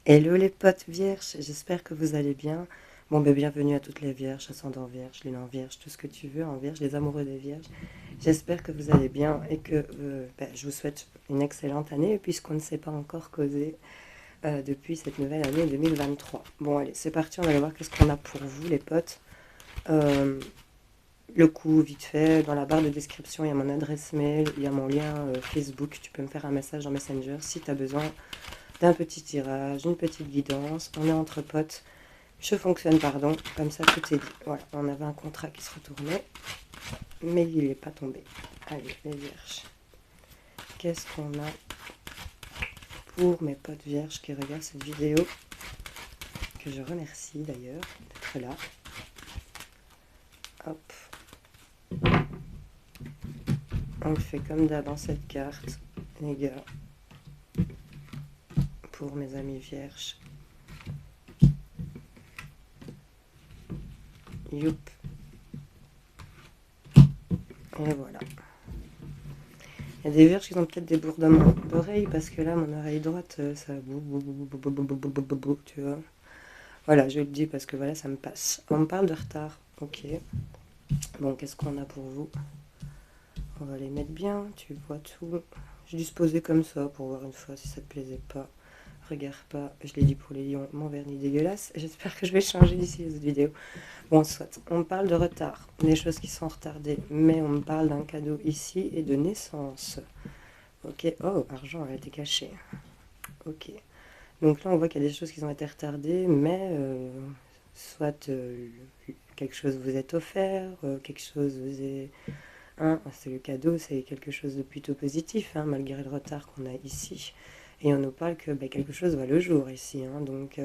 Hello les potes vierges, j'espère que vous allez bien. Bon, ben bienvenue à toutes les vierges, ascendant vierge, les non-vierges, tout ce que tu veux en vierge, les amoureux des vierges. J'espère que vous allez bien et que je vous souhaite une excellente année puisqu'on ne s'est pas encore causé depuis cette nouvelle année 2023. Bon, allez, c'est parti, on va aller voir qu'est-ce qu'on a pour vous les potes. Euh, le coup, vite fait, dans la barre de description, il y a mon adresse mail, il y a mon lien Facebook. Tu peux me faire un message dans Messenger si tu as besoin d'un petit tirage, une petite guidance. On est entre potes. Je fonctionne, pardon, comme ça tout est dit. Voilà, on avait un contrat qui se retournait, mais il n'est pas tombé. Allez, les vierges. Qu'est-ce qu'on a pour mes potes vierges qui regardent cette vidéo, que je remercie d'ailleurs d'être là. Hop, on le fait comme d'hab dans cette carte, les gars, pour mes amis vierges. Youp. Et voilà. Il y a des vierges qui ont peut-être des bourdonnements d'oreilles parce que là, mon oreille droite, ça tu vois. Voilà, je le dis parce que voilà, ça me passe. On me parle de retard. Ok. Bon, qu'est-ce qu'on a pour vous? On va les mettre bien, tu vois tout. J'ai dû se poser comme ça pour voir une fois si ça te plaisait pas. Regarde pas, je l'ai dit pour les lions, mon vernis dégueulasse. J'espère que je vais changer d'ici cette vidéo. Bon, soit, on me parle de retard, des choses qui sont retardées, mais on me parle d'un cadeau ici et de naissance. Ok, oh, argent a été caché. Ok. Donc là, on voit qu'il y a des choses qui ont été retardées, mais soit quelque chose vous est offert, quelque chose vous est... Hein, c'est le cadeau, c'est quelque chose de plutôt positif, hein, malgré le retard qu'on a ici. Et on nous parle que quelque chose voit le jour ici. Hein, donc,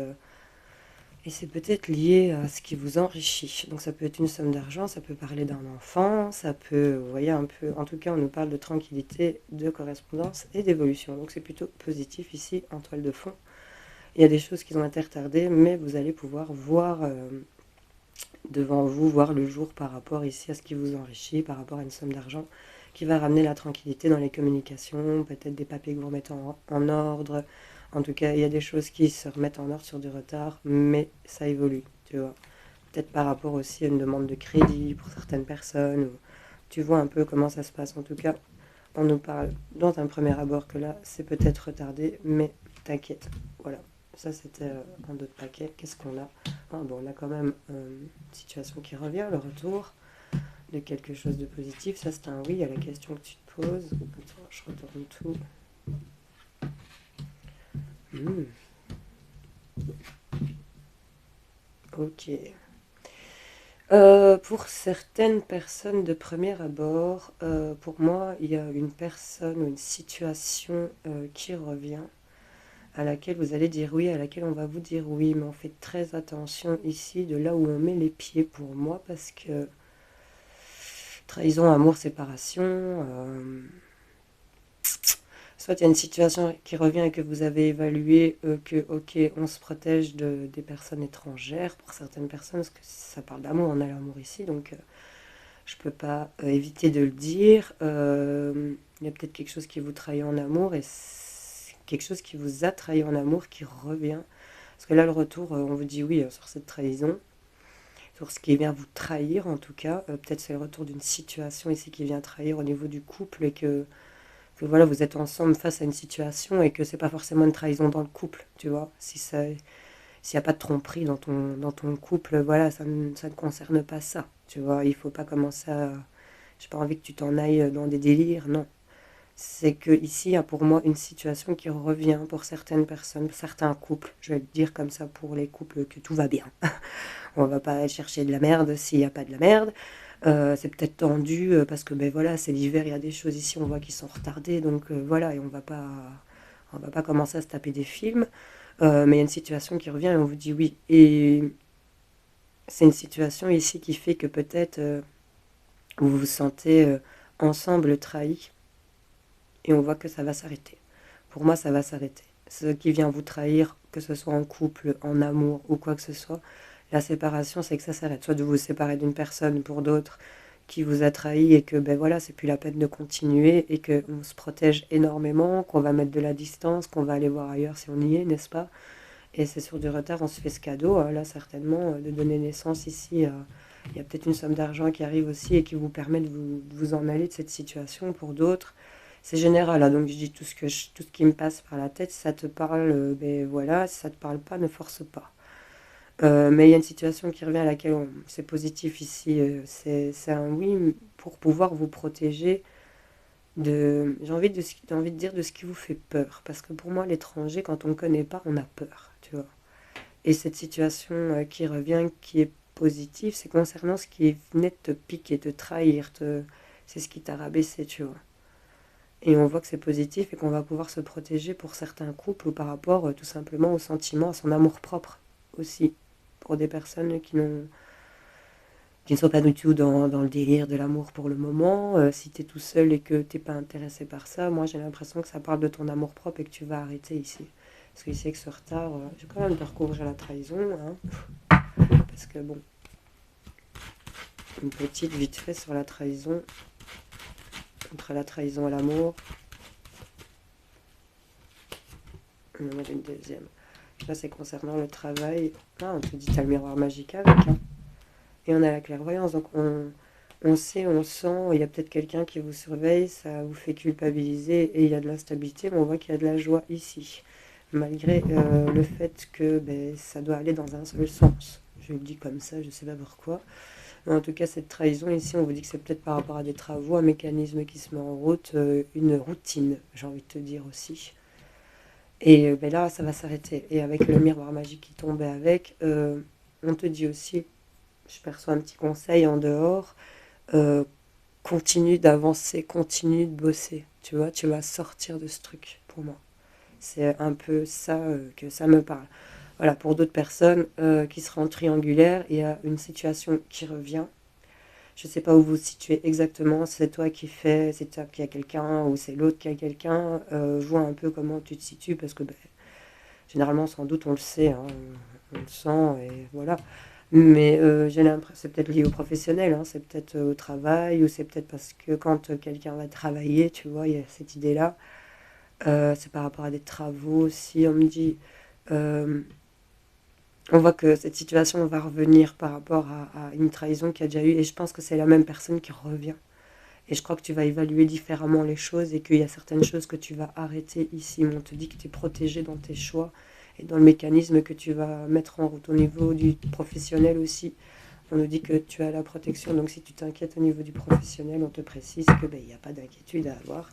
et c'est peut-être lié à ce qui vous enrichit. Donc ça peut être une somme d'argent, ça peut parler d'un enfant, ça peut, vous voyez, un peu... En tout cas, on nous parle de tranquillité, de correspondance et d'évolution. Donc c'est plutôt positif ici en toile de fond. Il y a des choses qui ont été retardées, mais vous allez pouvoir voir devant vous, voir le jour par rapport ici à ce qui vous enrichit, par rapport à une somme d'argent qui va ramener la tranquillité dans les communications, peut-être des papiers que vous remettez en ordre. En tout cas, il y a des choses qui se remettent en ordre sur du retard, mais ça évolue, tu vois. Peut-être par rapport aussi à une demande de crédit pour certaines personnes. Ou tu vois un peu comment ça se passe. En tout cas, on nous parle dans un premier abord que là, c'est peut-être retardé, mais t'inquiète. Voilà. Ça, c'était un autre paquet. Qu'est-ce qu'on a? Ah, bon, on a quand même une situation qui revient, le retour de quelque chose de positif. Ça, c'est un oui à la question que tu te poses. Attends, je retourne tout. Hmm. Ok. Pour certaines personnes de premier abord, pour moi, il y a une personne ou une situation qui revient, à laquelle vous allez dire oui, à laquelle on va vous dire oui, mais on fait très attention ici de là où on met les pieds pour moi, parce que trahison, amour, séparation, soit il y a une situation qui revient et que vous avez évalué que, ok, on se protège des personnes étrangères, pour certaines personnes, parce que ça parle d'amour, on a l'amour ici, donc je ne peux pas éviter de le dire. Il y a peut-être quelque chose qui vous trahit en amour et quelque chose qui vous a trahi en amour qui revient. Parce que là, le retour, on vous dit oui sur cette trahison, sur ce qui vient vous trahir en tout cas. Peut-être c'est le retour d'une situation ici qui vient trahir au niveau du couple et que voilà, vous êtes ensemble face à une situation et que c'est pas forcément une trahison dans le couple, tu vois. Si ça, s'il n'y a pas de tromperie dans ton couple, voilà, ça ne concerne pas ça, tu vois. Il faut pas commencer à... J'ai pas envie que tu t'en ailles dans des délires, non. C'est que ici, il y a pour moi une situation qui revient pour certaines personnes, certains couples. Je vais le dire comme ça pour les couples que tout va bien. On va pas aller chercher de la merde s'il n'y a pas de la merde. C'est peut-être tendu parce que ben voilà, c'est l'hiver, il y a des choses ici, on voit qui sont retardées, donc voilà, et on va pas commencer à se taper des films. Mais il y a une situation qui revient et on vous dit oui. Et c'est une situation ici qui fait que peut-être vous vous sentez ensemble trahis et on voit que ça va s'arrêter. Pour moi, ça va s'arrêter. Ce qui vient vous trahir, que ce soit en couple, en amour ou quoi que ce soit, la séparation, c'est que ça s'arrête. Soit de vous séparer d'une personne pour d'autres qui vous a trahi et que ben voilà, c'est plus la peine de continuer et qu'on se protège énormément, qu'on va mettre de la distance, qu'on va aller voir ailleurs si on y est, n'est-ce pas? Et c'est sur du retard, on se fait ce cadeau, là, certainement, de donner naissance ici. Il y a peut-être une somme d'argent qui arrive aussi et qui vous permet de vous en aller de cette situation. Pour d'autres, c'est général, hein, donc je dis tout ce qui me passe par la tête. Si ça te parle, ben voilà. Si ça te parle pas, ne force pas. Mais il y a une situation qui revient à laquelle c'est positif ici. C'est un oui pour pouvoir vous protéger j'ai envie de dire de ce qui vous fait peur. Parce que pour moi, l'étranger, quand on ne connaît pas, on a peur, tu vois. Et cette situation qui revient, qui est positive, c'est concernant ce qui venait de te piquer, te trahir, c'est ce qui t'a rabaissé, tu vois. Et on voit que c'est positif et qu'on va pouvoir se protéger pour certains couples ou par rapport tout simplement au sentiment, à son amour propre aussi. Pour des personnes qui ne sont pas du tout dans le délire de l'amour pour le moment. Si tu es tout seul et que t'es pas intéressé par ça, moi j'ai l'impression que ça parle de ton amour propre et que tu vas arrêter ici. Parce qu'ici avec ce retard, j'ai quand même parcouru à la trahison, hein, parce que bon, une petite vite fait sur la trahison, entre la trahison et l'amour. On en a une deuxième. Là c'est concernant le travail. Là on te dit t'as le miroir magique avec, hein. Et on a la clairvoyance, donc on sait, on sent, il y a peut-être quelqu'un qui vous surveille, ça vous fait culpabiliser et il y a de l'instabilité, mais on voit qu'il y a de la joie ici, malgré le fait que ben, ça doit aller dans un seul sens. Je le dis comme ça, je ne sais pas pourquoi. Mais en tout cas, cette trahison ici, on vous dit que c'est peut-être par rapport à des travaux, un mécanisme qui se met en route, une routine, j'ai envie de te dire aussi. Et ben là, ça va s'arrêter. Et avec le miroir magique qui tombait avec, on te dit aussi, je perçois un petit conseil en dehors, euh, continue d'avancer, continue de bosser. Tu vois, tu vas sortir de ce truc pour moi. C'est un peu ça que ça me parle. Voilà, pour d'autres personnes qui seraient en triangulaire, il y a une situation qui revient. Je ne sais pas où vous vous situez exactement, c'est toi qui fais, c'est toi qui a quelqu'un ou c'est l'autre qui a quelqu'un. Vois un peu comment tu te situes parce que ben, généralement, sans doute, on le sait, hein, on le sent et voilà. Mais j'ai l'impression, c'est peut-être lié au professionnel, hein, c'est peut-être au travail, ou c'est peut-être parce que quand quelqu'un va travailler, tu vois, il y a cette idée-là. C'est par rapport à des travaux aussi, on me dit. euh, on voit que cette situation va revenir par rapport à une trahison qu'il y a déjà eu, et je pense que c'est la même personne qui revient. Et je crois que tu vas évaluer différemment les choses et qu'il y a certaines choses que tu vas arrêter ici. On te dit que tu es protégé dans tes choix et dans le mécanisme que tu vas mettre en route au niveau du professionnel aussi. On nous dit que tu as la protection, donc si tu t'inquiètes au niveau du professionnel, on te précise que ben, il n'y a pas d'inquiétude à avoir.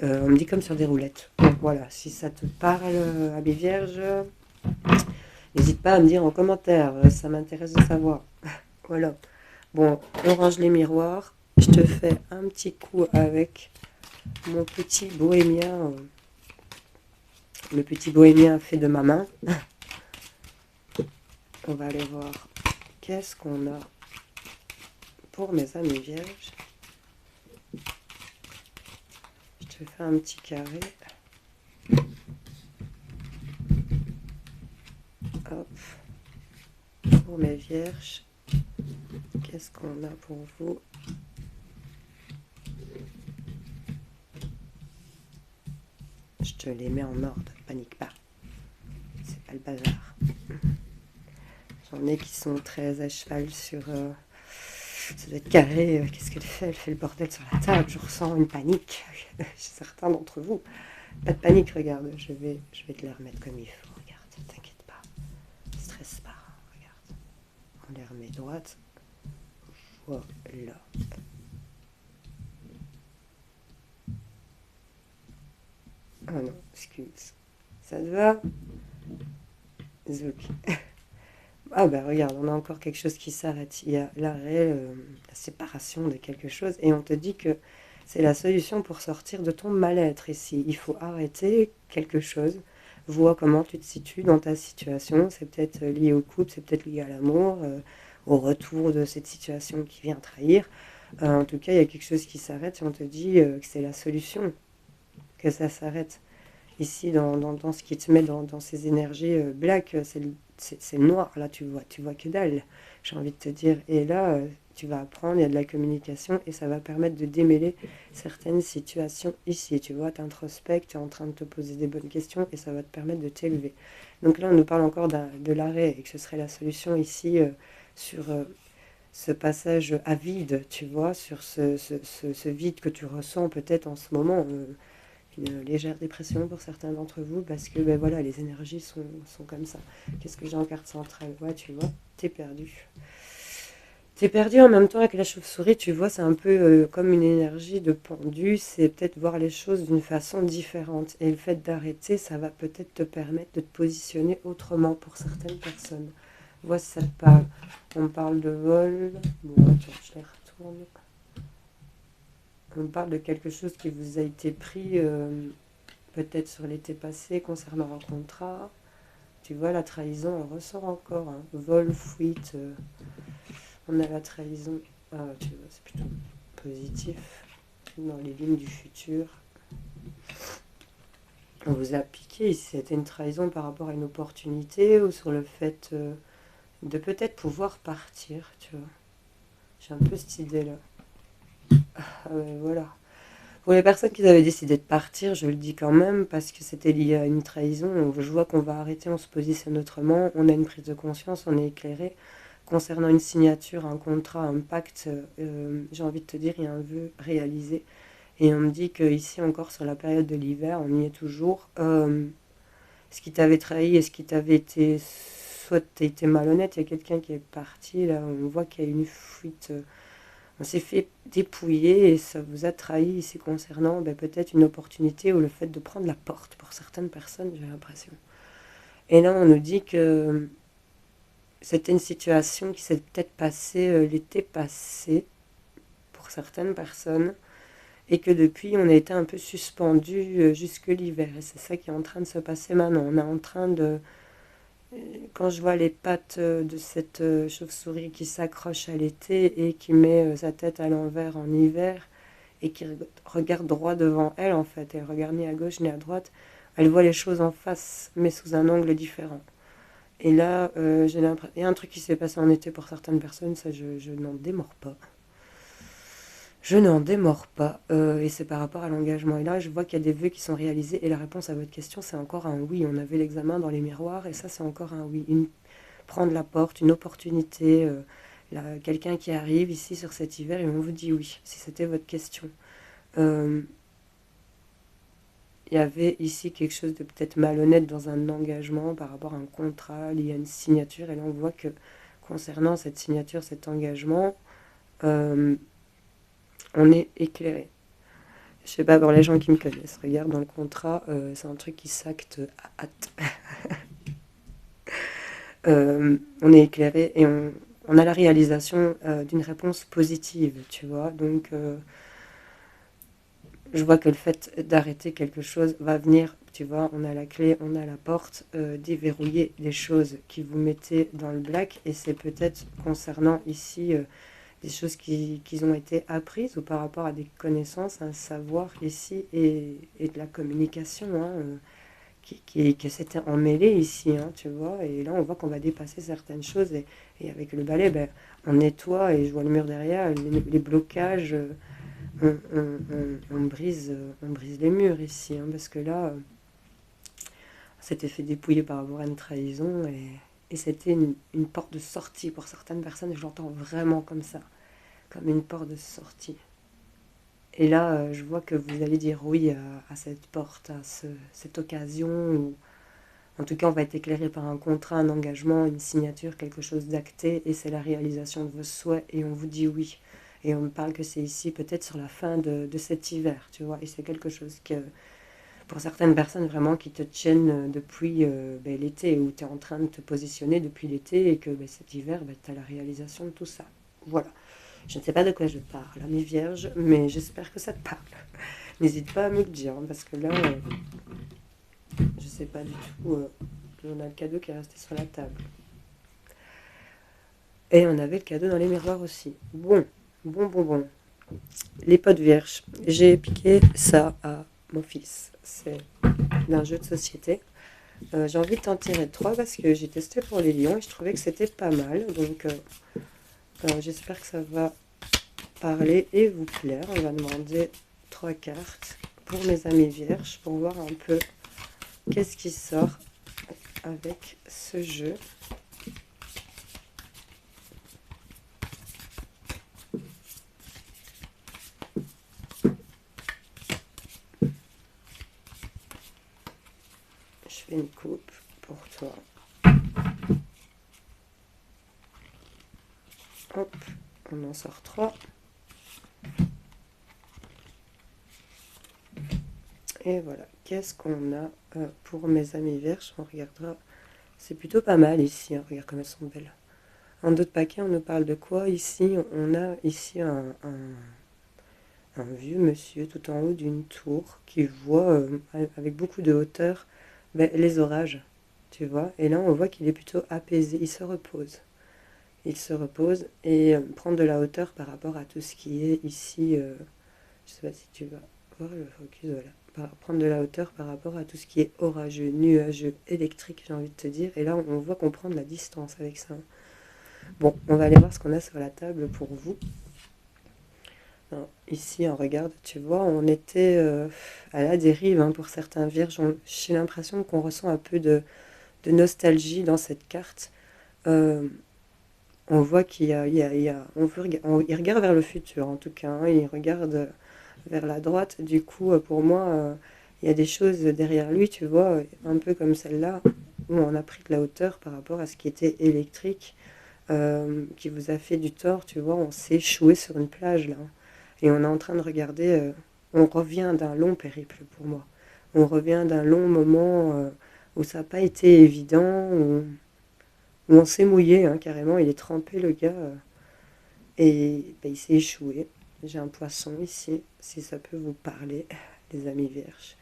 On me dit comme sur des roulettes. Donc voilà, si ça te parle, Abbé Vierge, n'hésite pas à me dire en commentaire, ça m'intéresse de savoir. Voilà. Bon, on range les miroirs. Je te fais un petit coup avec mon petit bohémien, le petit bohémien fait de ma main. On va aller voir qu'est-ce qu'on a pour mes amis vierges. Je te fais un petit carré. Hop. Pour mes vierges, qu'est-ce qu'on a pour vous? Je te les mets en ordre, panique pas. C'est pas le bazar. J'en ai qui sont très à cheval sur... ça doit être carré. Qu'est-ce qu'elle fait? Elle fait le bordel sur la table. Je ressens une panique chez certains d'entre vous. Pas de panique, regarde. Je vais te les remettre comme il faut. Regarde, t'inquiète pas. Stresse pas. Regarde. On les remet droite. Voilà. Ah non, excuse. Ça te va? Zouk. Ah bah regarde, on a encore quelque chose qui s'arrête. Il y a l'arrêt, la séparation de quelque chose. Et on te dit que c'est la solution pour sortir de ton mal-être ici. Il faut arrêter quelque chose. Vois comment tu te situes dans ta situation. C'est peut-être lié au couple, c'est peut-être lié à l'amour, au retour de cette situation qui vient trahir. En tout cas, il y a quelque chose qui s'arrête et on te dit que c'est la solution, que ça s'arrête. Ici, dans ce qui te met dans ces énergies black, c'est le noir. Là, tu vois que dalle, j'ai envie de te dire. Et là, tu vas apprendre, il y a de la communication et ça va permettre de démêler certaines situations ici. Tu vois, tu introspectes, tu es en train de te poser des bonnes questions et ça va te permettre de t'élever. Donc là, on nous parle encore de l'arrêt et que ce serait la solution ici sur ce passage à vide, tu vois, sur ce vide que tu ressens peut-être en ce moment. Une légère dépression pour certains d'entre vous parce que ben voilà, les énergies sont comme ça. Qu'est-ce que j'ai en carte centrale? Ouais, tu vois, t'es perdu. T'es perdu en même temps avec la chauve-souris, tu vois, c'est un peu comme une énergie de pendu, c'est peut-être voir les choses d'une façon différente. Et le fait d'arrêter, ça va peut-être te permettre de te positionner autrement pour certaines personnes. Vois si ça te parle. On parle de vol. Bon, attends, je les retourne. On parle de quelque chose qui vous a été pris peut-être sur l'été passé concernant un contrat. Tu vois, la trahison, on ressort encore. Hein. Vol, fuite. On a la trahison. Ah, tu vois, c'est plutôt positif. Dans les lignes du futur. On vous a piqué. C'était une trahison par rapport à une opportunité ou sur le fait de peut-être pouvoir partir, tu vois. J'ai un peu cette idée-là. Ah ouais, voilà. Pour les personnes qui avaient décidé de partir, je le dis quand même, parce que c'était lié à une trahison, je vois qu'on va arrêter, on se positionne autrement, on a une prise de conscience, on est éclairé. Concernant une signature, un contrat, un pacte, j'ai envie de te dire, il y a un vœu réalisé. Et on me dit qu'ici encore, sur la période de l'hiver, on y est toujours. Ce qui t'avait trahi et ce qui t'avait été... Soit t'as été malhonnête, il y a quelqu'un qui est parti, là, on voit qu'il y a une fuite... on s'est fait dépouiller et ça vous a trahi ici concernant ben, peut-être une opportunité ou le fait de prendre la porte pour certaines personnes, j'ai l'impression. Et là, on nous dit que c'était une situation qui s'est peut-être passée l'été passé pour certaines personnes et que depuis, on a été un peu suspendu jusque l'hiver. Et c'est ça qui est en train de se passer maintenant. On est en train de... Quand je vois les pattes de cette chauve-souris qui s'accroche à l'été et qui met sa tête à l'envers en hiver, et qui regarde droit devant elle en fait. Elle regarde ni à gauche ni à droite. Elle voit les choses en face, mais sous un angle différent. Et là, j'ai l'impression... Il y a un truc qui s'est passé en été pour certaines personnes, ça je n'en démords pas. Je n'en démords pas. Et c'est par rapport à l'engagement. Et là, je vois qu'il y a des vœux qui sont réalisés. Et la réponse à votre question, c'est encore un oui. On avait l'examen dans les miroirs. Et ça, c'est encore un oui. Prendre la porte, une opportunité. Quelqu'un qui arrive ici sur cet hiver et on vous dit oui, si c'était votre question. Il y avait ici quelque chose de peut-être malhonnête dans un engagement par rapport à un contrat lié à une signature. Et là, on voit que concernant cette signature, cet engagement, on est éclairé. Je sais pas, pour les gens qui me connaissent, regarde, dans le contrat, c'est un truc qui s'acte à hâte. On est éclairé et on a la réalisation d'une réponse positive, tu vois. Donc, je vois que le fait d'arrêter quelque chose va venir, tu vois, on a la clé, on a la porte, déverrouiller les choses qui vous mettez dans le black. Et c'est peut-être concernant ici des choses qui ont été apprises ou par rapport à des connaissances, un savoir ici et de la communication qui s'était emmêlée ici, hein, tu vois. Et là, on voit qu'on va dépasser certaines choses et avec le balai, ben, on nettoie et je vois le mur derrière, les blocages, on brise les murs ici, hein, parce que là, on s'était fait dépouiller par rapport à une trahison et c'était une porte de sortie pour certaines personnes et je l'entends vraiment comme ça, comme une porte de sortie. Et là, je vois que vous allez dire oui à cette porte, à cette occasion, où en tout cas on va être éclairé par un contrat, un engagement, une signature, quelque chose d'acté, et c'est la réalisation de vos souhaits, et on vous dit oui. Et on me parle que c'est ici, peut-être sur la fin de cet hiver, tu vois, et c'est quelque chose que, pour certaines personnes vraiment qui te tiennent depuis ben, l'été, où tu es en train de te positionner depuis l'été, et que ben, cet hiver, ben, tu as la réalisation de tout ça. Voilà. Je ne sais pas de quoi je parle, ami vierge, mais j'espère que ça te parle. N'hésite pas à me le dire, hein, parce que là, je ne sais pas du tout. On a le cadeau qui est resté sur la table. Et on avait le cadeau dans les miroirs aussi. Bon. Les potes vierges. J'ai piqué ça à mon fils. C'est d'un jeu de société. J'ai envie de t'en tirer 3 parce que j'ai testé pour les lions et je trouvais que c'était pas mal. Donc... J'espère que ça va parler et vous plaire. On va demander 3 cartes pour mes amis vierges pour voir un peu qu'est-ce qui sort avec ce jeu. Je fais une coupe pour toi. Hop, on en sort 3. Et voilà, qu'est-ce qu'on a pour mes amis vierges? On regardera. C'est plutôt pas mal ici, hein. Regarde comme elles sont belles. En d'autres paquets, on nous parle de quoi? Ici, on a ici un vieux monsieur tout en haut d'une tour qui voit avec beaucoup de hauteur les orages, tu vois. Et là, on voit qu'il est plutôt apaisé, il se repose. Il se repose et prend de la hauteur par rapport à tout ce qui est ici. Je sais pas si tu vas voir le focus, voilà. Prendre de la hauteur par rapport à tout ce qui est orageux, nuageux, électrique, j'ai envie de te dire. Et là, on voit qu'on prend de la distance avec ça. Bon, on va aller voir ce qu'on a sur la table pour vous. Alors, ici, on regarde, tu vois, on était à la dérive hein, pour certains vierges. J'ai l'impression qu'on ressent un peu de nostalgie dans cette carte. On voit qu'il y a, il regarde vers le futur en tout cas, hein, il regarde vers la droite. Du coup, pour moi, il y a des choses derrière lui, tu vois, un peu comme celle-là, où on a pris de la hauteur par rapport à ce qui était électrique, qui vous a fait du tort, tu vois, on s'est échoué sur une plage là. Et on est en train de regarder, on revient d'un long périple pour moi. On revient d'un long moment où ça n'a pas été évident, où on s'est mouillé, hein, carrément, il est trempé le gars, et il s'est échoué. J'ai un poisson ici, si ça peut vous parler, les amis vierges.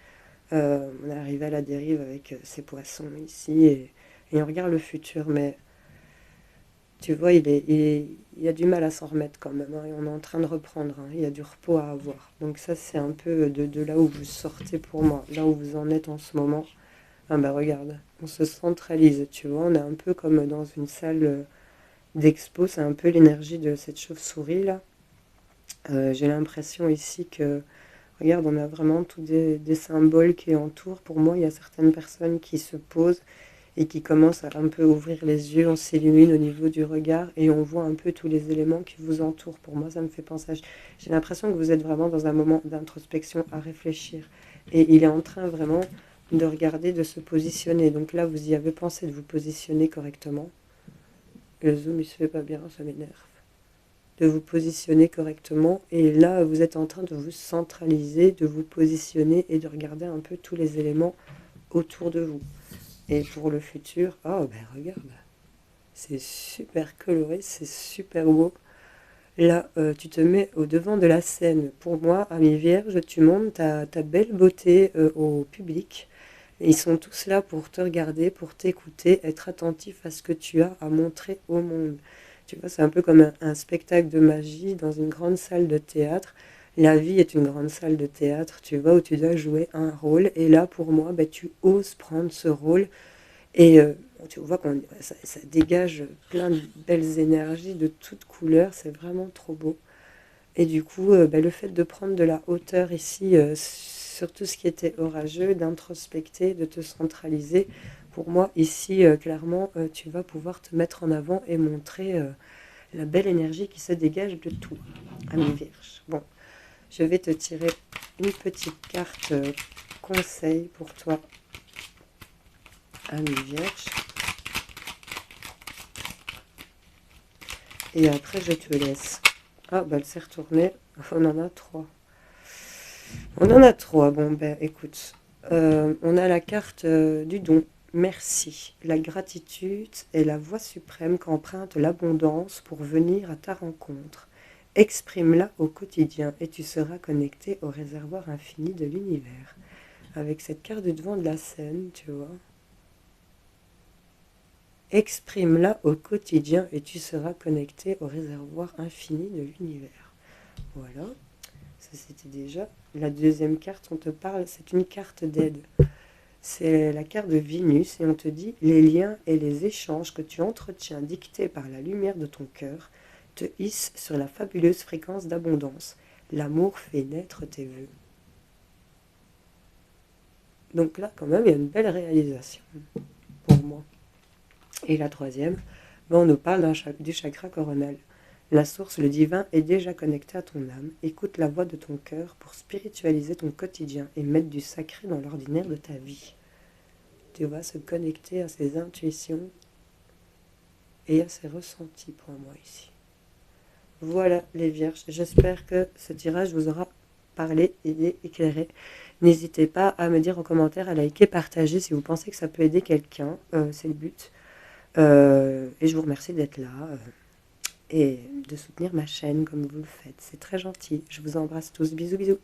On est arrivé à la dérive avec ces poissons ici, et on regarde le futur, mais tu vois, il a du mal à s'en remettre quand même, hein, et on est en train de reprendre, hein, il y a du repos à avoir. Donc ça, c'est un peu de là où vous sortez pour moi, là où vous en êtes en ce moment. Ah bah regarde, on se centralise, tu vois, on est un peu comme dans une salle d'expo, c'est un peu l'énergie de cette chauve-souris là. J'ai l'impression ici que, regarde, on a vraiment tous des symboles qui entourent. Pour moi, il y a certaines personnes qui se posent et qui commencent à un peu ouvrir les yeux, on s'illumine au niveau du regard et on voit un peu tous les éléments qui vous entourent. Pour moi, ça me fait penser J'ai l'impression que vous êtes vraiment dans un moment d'introspection à réfléchir. Et il est en train vraiment de regarder, de se positionner. Donc là, vous y avez pensé de vous positionner correctement. Le zoom, il se fait pas bien, ça m'énerve. De vous positionner correctement. Et là, vous êtes en train de vous centraliser, de vous positionner et de regarder un peu tous les éléments autour de vous. Et pour le futur, oh ben regarde, c'est super coloré, c'est super beau. Là, tu te mets au devant de la scène. Pour moi, ami vierge, tu montres ta belle beauté au public. Et ils sont tous là pour te regarder, pour t'écouter, être attentifs à ce que tu as à montrer au monde. Tu vois, c'est un peu comme un spectacle de magie dans une grande salle de théâtre. La vie est une grande salle de théâtre, tu vois, où tu dois jouer un rôle. Et là, pour moi, ben, tu oses prendre ce rôle. Et tu vois ça dégage plein de belles énergies de toutes couleurs. C'est vraiment trop beau. Et du coup, ben, le fait de prendre de la hauteur ici sur tout ce qui était orageux, d'introspecter, de te centraliser, pour moi, ici, clairement, tu vas pouvoir te mettre en avant et montrer la belle énergie qui se dégage de tout, ami Vierge. Bon, je vais te tirer une petite carte conseil pour toi, ami Vierge. Et après, je te laisse. Ah, bah, elle s'est retournée. On en a 3. On en a 3. Bon, ben, écoute. On a la carte du don. Merci. La gratitude est la voie suprême qu'emprunte l'abondance pour venir à ta rencontre. Exprime-la au quotidien et tu seras connecté au réservoir infini de l'univers. Avec cette carte du devant de la scène, tu vois. Exprime-la au quotidien et tu seras connecté au réservoir infini de l'univers. Voilà, ça c'était déjà. La deuxième carte, on te parle, c'est une carte d'aide. C'est la carte de Vénus et on te dit les liens et les échanges que tu entretiens dictés par la lumière de ton cœur te hisse sur la fabuleuse fréquence d'abondance. L'amour fait naître tes vœux. Donc là, quand même, il y a une belle réalisation pour moi. Et la troisième, on nous parle du chakra coronal. La source, le divin, est déjà connecté à ton âme. Écoute la voix de ton cœur pour spiritualiser ton quotidien et mettre du sacré dans l'ordinaire de ta vie. Tu vas se connecter à ses intuitions et à ses ressentis pour moi ici. Voilà les vierges, j'espère que ce tirage vous aura parlé, aidé, éclairé. N'hésitez pas à me dire en commentaire, à liker, partager si vous pensez que ça peut aider quelqu'un, c'est le but. Et je vous remercie d'être là et de soutenir ma chaîne comme vous le faites. C'est très gentil. Je vous embrasse tous. Bisous, bisous.